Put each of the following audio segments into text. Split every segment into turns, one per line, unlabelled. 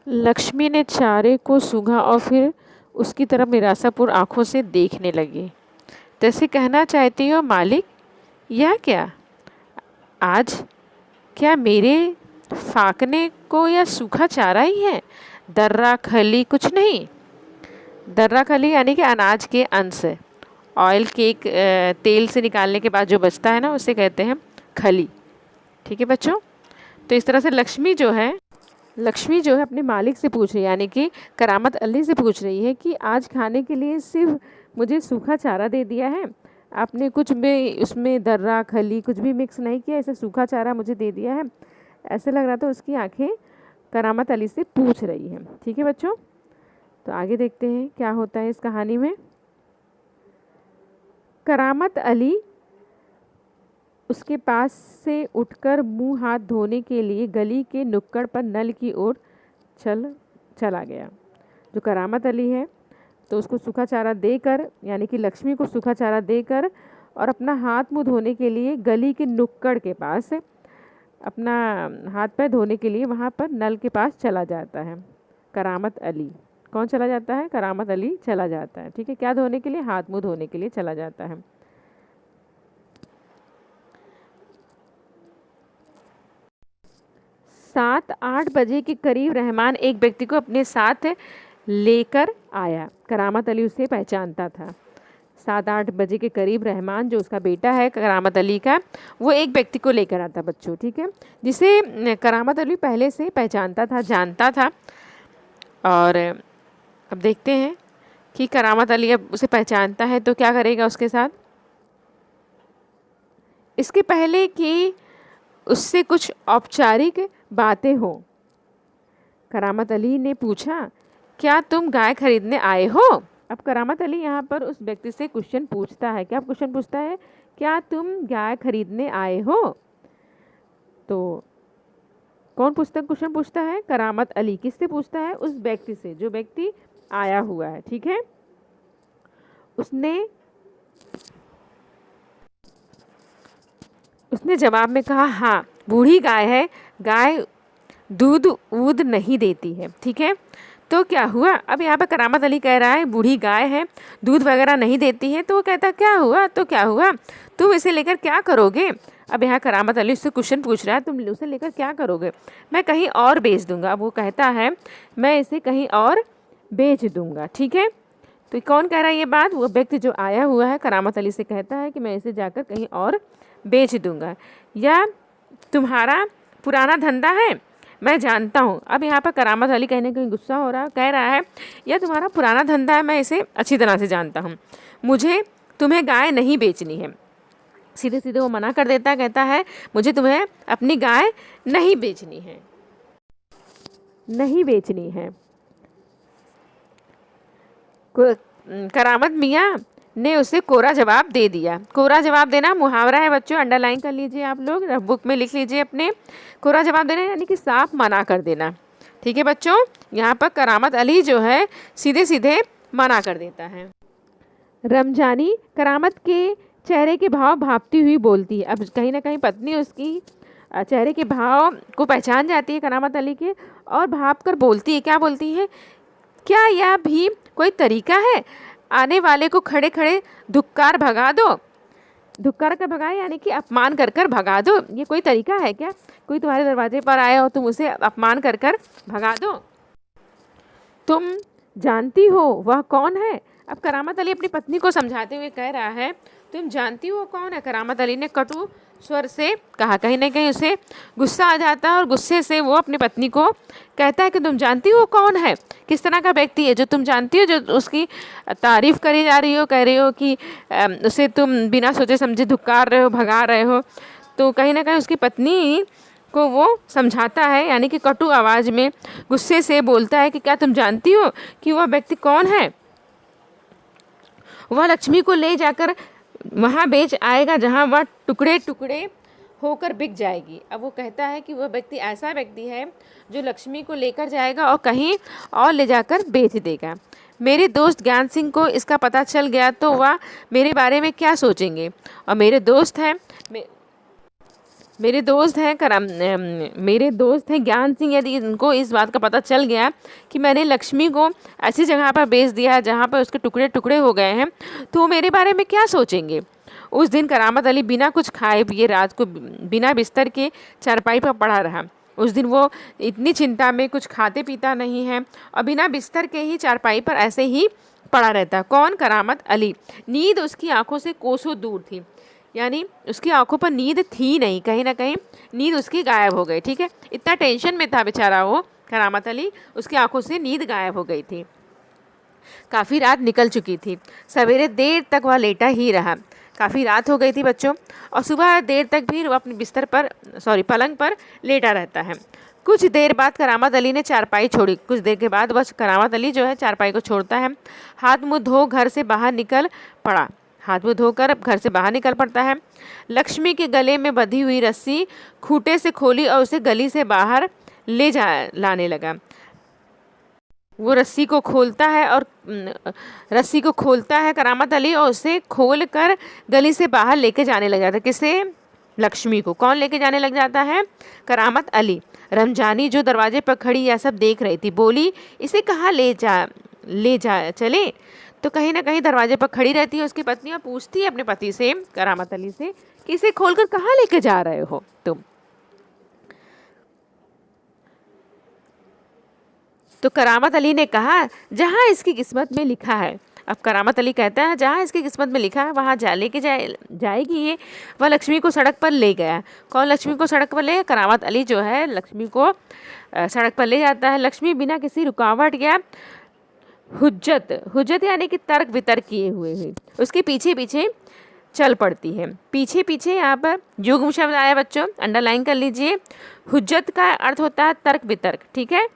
लक्ष्मी ने चारे को सूंघा और फिर उसकी तरफ निराशापूर्ण आंखों से देखने लगी। तैसे कहना चाहती हो मालिक, यह क्या? आज क्या मेरे फाकने को यह सूखा चारा ही है? दर्रा खली कुछ नहीं। दर्रा खली यानी कि अनाज के अंश। ऑयल केक तेल से निकालने के बाद जो बचता है ना, उसे कहते हैं खली। ठीक है बच्चों। तो इस तरह से लक्ष्मी जो है अपने मालिक से पूछ रही है, यानी कि करामत अली से पूछ रही है कि आज खाने के लिए सिर्फ मुझे सूखा चारा दे दिया है, आपने कुछ भी उसमें दर्रा खली कुछ भी मिक्स नहीं किया, ऐसे सूखा चारा मुझे दे दिया है। ऐसे लग रहा था उसकी आंखें करामत अली से पूछ रही हैं। ठीक है बच्चों। तो आगे देखते हैं क्या होता है इस कहानी में। करामत अली उसके पास से उठकर मुंह हाथ धोने के लिए गली के नुक्कड़ पर नल की ओर चला गया। जो करामत अली है तो उसको सूखा चारा देकर, यानी कि लक्ष्मी को सूखा चारा देकर और अपना हाथ मुंह धोने के लिए गली के नुक्कड़ के पास अपना हाथ पैर धोने के लिए वहाँ पर नल के पास चला जाता है। करामत अली कौन चला जाता है? करामत अली चला जाता है। ठीक है। क्या धोने के लिए? हाथ मुंह धोने के लिए चला जाता है। 7-8 बजे के करीब रहमान एक व्यक्ति को अपने साथ लेकर आया। करामत अली उसे पहचानता था। 7-8 बजे के करीब रहमान जो उसका बेटा है करामत अली का, वो एक व्यक्ति को लेकर आता बच्चों। ठीक है। जिसे करामत अली पहले से पहचानता था, जानता था। और अब देखते हैं कि करामत अली अब उसे पहचानता है तो क्या करेगा उसके साथ। इसके पहले कि उससे कुछ औपचारिक बातें हो, करामत अली ने पूछा, क्या तुम गाय खरीदने आए हो? अब करामत अली यहाँ पर उस व्यक्ति से क्वेश्चन पूछता है। क्या क्वेश्चन पूछता है? क्या तुम गाय खरीदने आए हो? तो कौन क्वेश्चन पूछता है? करामत अली। किससे पूछता है? उस व्यक्ति से, जो व्यक्ति आया हुआ है। ठीक है। उसने जवाब में कहा, हाँ बूढ़ी गाय है, गाय दूध ऊध नहीं देती है। ठीक है। तो क्या हुआ? अब यहाँ पर करामत अली कह रहा है बूढ़ी गाय है, दूध वगैरह नहीं देती है। तो वो कहता क्या हुआ? तो क्या हुआ, तुम इसे लेकर क्या करोगे? अब यहाँ करामत अली उससे क्वेश्चन पूछ रहा है, तुम उसे लेकर क्या करोगे? मैं कहीं और बेच दूंगा। वो कहता है मैं इसे कहीं और बेच दूंगा। ठीक है। तो कौन कह रहा है ये बात? वो व्यक्ति जो आया हुआ है करामत अली से कहता है कि मैं इसे जाकर कहीं और बेच दूंगा। या तुम्हारा पुराना धंधा है, मैं जानता हूँ। अब यहाँ पर करामत अली कहने कहीं गुस्सा हो रहा, कह रहा है यह तुम्हारा पुराना धंधा है, मैं इसे अच्छी तरह से जानता हूँ, मुझे तुम्हें गाय नहीं बेचनी है। सीधे सीधे वो मना कर देता, कहता है मुझे तुम्हें अपनी गाय नहीं बेचनी है, नहीं बेचनी है। करामत मियाँ ने उसे कोरा जवाब दे दिया। कोरा जवाब देना मुहावरा है बच्चों, अंडरलाइन कर लीजिए आप लोग, बुक में लिख लीजिए अपने। कोरा जवाब देना यानी कि साफ मना कर देना। ठीक है बच्चों। यहाँ पर करामत अली जो है सीधे सीधे मना कर देता है। रमजानी करामत के चेहरे के भाव भांपती हुई बोलती है। अब कहीं ना कहीं पत्नी उसकी चेहरे के भाव को पहचान जाती है करामत अली के, और भाप कर बोलती है। क्या बोलती है? क्या यह भी कोई तरीका है? आने वाले को खड़े खड़े धुक्कार भगा दो। धुक्कार कर भगाए यानी कि अपमान कर कर भगा दो। ये कोई तरीका है क्या? कोई तुम्हारे दरवाजे पर आया हो, तुम उसे अपमान कर कर भगा दो। तुम जानती हो वह कौन है? अब करामत अली अपनी पत्नी को समझाते हुए कह रहा है तुम जानती हो कौन है? करामत अली ने कटु स्वर से कहा। कहीं ना कहीं उसे गुस्सा आ जाता है और गुस्से से वो अपनी पत्नी को कहता है कि तुम जानती हो कौन है? किस तरह का व्यक्ति है जो तुम जानती हो, जो उसकी तारीफ करी जा रही हो, कह रही हो कि उसे तुम बिना सोचे समझे धुक्कार रहे हो, भगा रहे हो। तो कहीं ना कहीं उसकी पत्नी को वो समझाता है, यानी कि कटु आवाज़ में गुस्से से बोलता है कि क्या तुम जानती हो कि वह व्यक्ति कौन है? वह लक्ष्मी को ले जाकर वहाँ बेच आएगा जहाँ वह टुकड़े टुकड़े होकर बिक जाएगी। अब वो कहता है कि वह व्यक्ति ऐसा व्यक्ति है जो लक्ष्मी को लेकर जाएगा और कहीं और ले जाकर बेच देगा। मेरे दोस्त ज्ञान सिंह को इसका पता चल गया तो वह मेरे बारे में क्या सोचेंगे? और मेरे दोस्त हैं, मेरे दोस्त हैं ज्ञान सिंह, यदि इनको इस बात का पता चल गया कि मैंने लक्ष्मी को ऐसी जगह पर बेच दिया है जहाँ पर उसके टुकड़े टुकड़े हो गए हैं, तो वो मेरे बारे में क्या सोचेंगे। उस दिन करामत अली बिना कुछ खाए पिए रात को बिना बिस्तर के चारपाई पर पड़ा रहा। उस दिन वो इतनी चिंता में, कुछ खाते पीता नहीं है और बिना बिस्तर के ही चारपाई पर ऐसे ही पड़ा रहता। कौन? करामत अली। नींद उसकी आंखों से कोसों दूर थी, यानी उसकी आंखों पर नींद थी नहीं, कहीं ना कहीं नींद उसकी गायब हो गई। ठीक है, इतना टेंशन में था बेचारा वो करामत अली, उसकी आंखों से नींद गायब हो गई थी। काफ़ी रात निकल चुकी थी। सवेरे देर तक वह लेटा ही रहा। काफ़ी रात हो गई थी बच्चों, और सुबह देर तक भी वो अपने बिस्तर पर पलंग पर लेटा रहता है। कुछ देर बाद करामत अली ने चारपाई छोड़ी। कुछ देर के बाद बस करामत अली जो है चारपाई को छोड़ता है। हाथ मुंह धो घर से बाहर निकल पड़ा। हाथ मुंह धोकर घर से बाहर निकल पड़ता है। लक्ष्मी के गले में बंधी हुई रस्सी खूंटे से खोली और उसे गली से बाहर लाने लगा। वो रस्सी को खोलता है करामत अली, और उसे खोल कर गली से बाहर लेके जाने लग जाता है। किसे? लक्ष्मी को। कौन लेके जाने लग जाता है? करामत अली। रमजानी जो दरवाजे पर खड़ी यह सब देख रही थी, बोली, इसे कहाँ ले जा चले। तो कहीं ना कहीं दरवाजे पर खड़ी रहती है उसकी पत्नी और पूछती है अपने पति से, करामत अली से, कि इसे खोलकर कहाँ लेके जा रहे हो तुम। तो करामत अली ने कहा, जहाँ इसकी किस्मत में लिखा है। अब करामत अली कहता है, जहाँ इसकी किस्मत में लिखा है वहाँ जाएगी ये। वह लक्ष्मी को सड़क पर ले गया। कौन लक्ष्मी को सड़क पर ले? करामत अली जो है लक्ष्मी को सड़क पर ले जाता है। लक्ष्मी बिना किसी रुकावट या हुज्जत यानी कि तर्क वितर्क किए हुए ही उसके पीछे पीछे चल पड़ती है। पीछे पीछे यहाँ पर युग्म शब्द आया बच्चों, अंडरलाइन कर लीजिए। हुज्जत का अर्थ होता है तर्क वितर्क। ठीक है,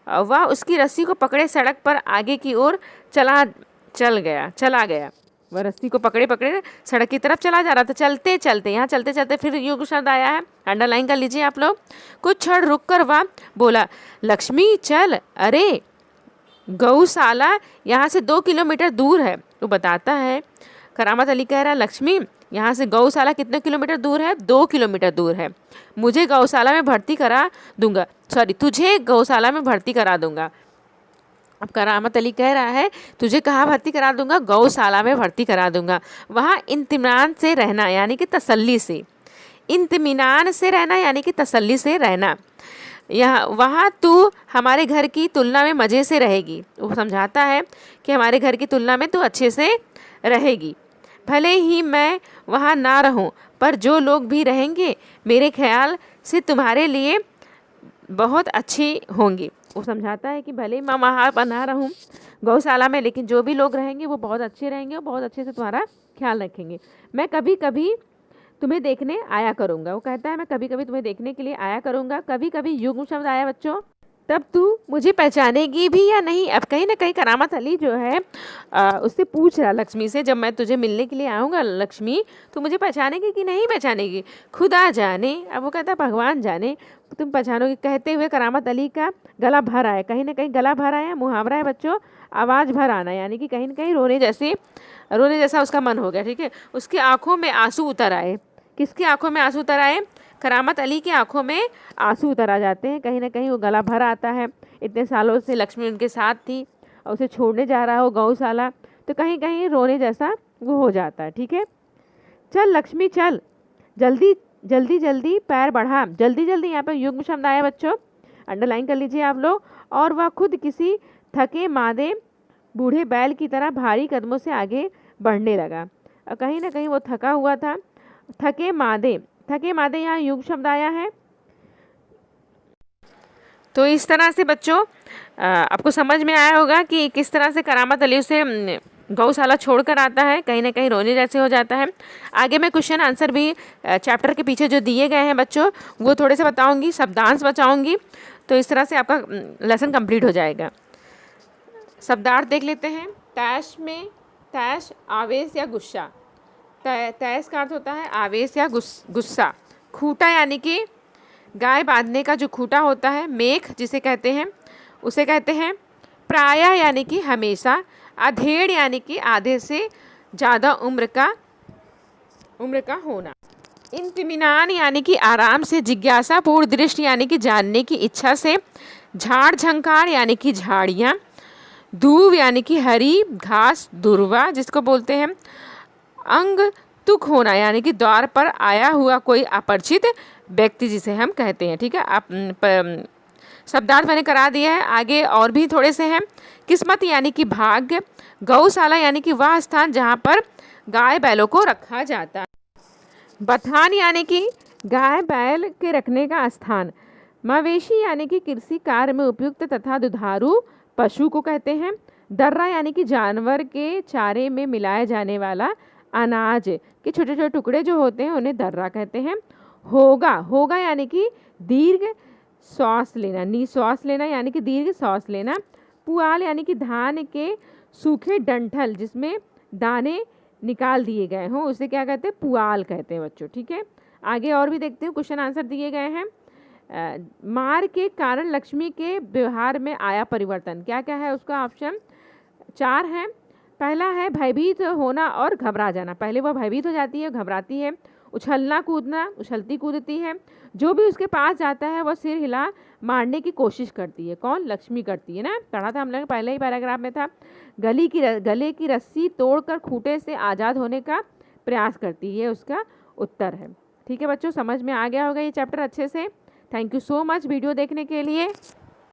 वह उसकी रस्सी को पकड़े सड़क पर आगे की ओर चला गया। वह रस्सी को पकड़े सड़क की तरफ चला जा रहा था। चलते चलते फिर युग्म शब्द आया है, अंडरलाइन कर लीजिए आप लोग। कुछ क्षण रुक कर वह बोला, लक्ष्मी चल, अरे गौशाला यहाँ से 2 किलोमीटर दूर है। वो बताता है, करामत अली कह रहा, लक्ष्मी यहाँ से गौशाला कितने किलोमीटर दूर है? 2 किलोमीटर दूर है। तुझे गौशाला में भर्ती करा दूंगा। अब करामत अली कह रहा है, तुझे कहाँ भर्ती करा दूंगा? गौशाला में भर्ती करा दूंगा। वहाँ इत्मीनान से रहना यानी कि तसल्ली से रहना। वहाँ तू हमारे घर की तुलना में मज़े से रहेगी। वो समझाता है कि हमारे घर की तुलना में तू अच्छे से रहेगी। भले ही मैं वहाँ ना रहूँ, पर जो लोग भी रहेंगे मेरे ख्याल से तुम्हारे लिए बहुत अच्छी होंगी। वो समझाता है कि भले मैं वहाँ पर ना रहूँ गौशाला में, लेकिन जो भी लोग रहेंगे वो बहुत अच्छे रहेंगे और बहुत अच्छे से तुम्हारा ख्याल रखेंगे। मैं कभी कभी तुम्हें देखने आया करूँगा। वो कहता है, मैं कभी कभी तुम्हें देखने के लिए आया करूँगा। कभी कभी युग्म शब्द आया बच्चों, तब तू मुझे पहचानेगी भी या नहीं। अब कहीं ना कहीं करामत अली जो है उससे पूछ रहा लक्ष्मी से, जब मैं तुझे मिलने के लिए आऊँगा लक्ष्मी, तो मुझे पहचानेगी कि नहीं पहचानेगी? खुदा जाने। अब वो कहता है, भगवान जाने तुम पहचानोगे। कहते हुए करामत अली का गला भर आया। कहीं ना कहीं गला भर आया मुहावरा है बच्चों, आवाज़ भर आना, यानी कि कहीं ना कहीं रोने जैसा उसका मन हो गया। ठीक है, उसकी आंखों में आंसू उतर आए। किसकी आंखों में आंसू उतर आए? करामत अली की आंखों में आंसू उतर आ जाते हैं। कहीं ना कहीं वो गला भर आता है। इतने सालों से लक्ष्मी उनके साथ थी और उसे छोड़ने जा रहा हो गौशाला, तो कहीं कहीं रोने जैसा वो हो जाता है। ठीक है, चल लक्ष्मी चल, जल्दी पैर बढ़ा। जल्दी यहाँ पर युग्म शब्द आया बच्चों, अंडरलाइन कर लीजिए आप लोग। और वह खुद किसी थके मादे बूढ़े बैल की तरह भारी कदमों से आगे बढ़ने लगा। और कहीं ना कहीं वो थका हुआ था। थके मादे यहाँ युग शब्द आया है। तो इस तरह से बच्चों आपको समझ में आया होगा कि किस तरह से करामत अली उसे गौशाला छोड़कर आता है। कहीं ना कहीं रोने जैसे हो जाता है। आगे मैं क्वेश्चन आंसर भी चैप्टर के पीछे जो दिए गए हैं बच्चों वो थोड़े से बताऊंगी, शब्दांश बचाऊंगी, तो इस तरह से आपका लेसन कंप्लीट हो जाएगा। शब्दार्थ देख लेते हैं। तैश में तैश आवेश या गुस्सा। तैश का अर्थ होता है आवेश या गुस्सा। खूंटा यानी कि गाय बांधने का जो खूंटा होता है। मेख जिसे कहते हैं उसे कहते हैं। प्रायः यानी कि हमेशा। अधेड़ यानी कि आधे से ज़्यादा उम्र का होना। इनफिमिनान यानी कि आराम से, जिज्ञासापूर्ण दृष्टि यानी कि जानने की इच्छा से, झाड़ झंकार यानी कि झाड़ियाँ, धूव यानी कि हरी घास, दुर्वा जिसको बोलते हैं, अंग तुक होना यानी कि द्वार पर आया हुआ कोई अपरिचित व्यक्ति जिसे हम कहते हैं। ठीक है, आप शब्दार्थ मैंने करा दिया है, आगे और भी थोड़े से हैं। किस्मत यानी कि भाग्य, गौशाला यानी कि वह स्थान जहाँ पर गाय बैलों को रखा जाता है, बथान यानी कि गाय बैल के रखने का स्थान, मवेशी यानी कि कृषि कार्य में उपयुक्त तथा दुधारू पशु को कहते हैं, दर्रा यानी कि जानवर के चारे में मिलाया जाने वाला अनाज के छोटे छोटे टुकड़े जो होते हैं उन्हें दर्रा कहते हैं, होगा, होगा यानी कि दीर्घ श्वास लेना, निश्वास लेना यानी कि दीर्घ श्वास लेना, पुआल यानी कि धान के सूखे डंठल जिसमें दाने निकाल दिए गए हों उसे क्या कहते हैं, पुआल कहते हैं बच्चों। ठीक है, आगे और भी देखते हैं, क्वेश्चन आंसर दिए गए हैं। मार के कारण लक्ष्मी के व्यवहार में आया परिवर्तन, क्या क्या है उसका ऑप्शन 4 है। पहला है भयभीत होना और घबरा जाना, पहले वह भयभीत हो जाती है, घबराती है। उछलना कूदना, उछलती कूदती है। जो भी उसके पास जाता है वह सिर हिला मारने की कोशिश करती है, कौन, लक्ष्मी करती है ना, पढ़ा था हम लोग पहले ही पैराग्राफ में था। गले की रस्सी तोड़कर खूंटे से आज़ाद होने का प्रयास करती है, उसका उत्तर है। ठीक है बच्चों, समझ में आ गया होगा ये चैप्टर अच्छे से। Thank you so much video देखने के लिए।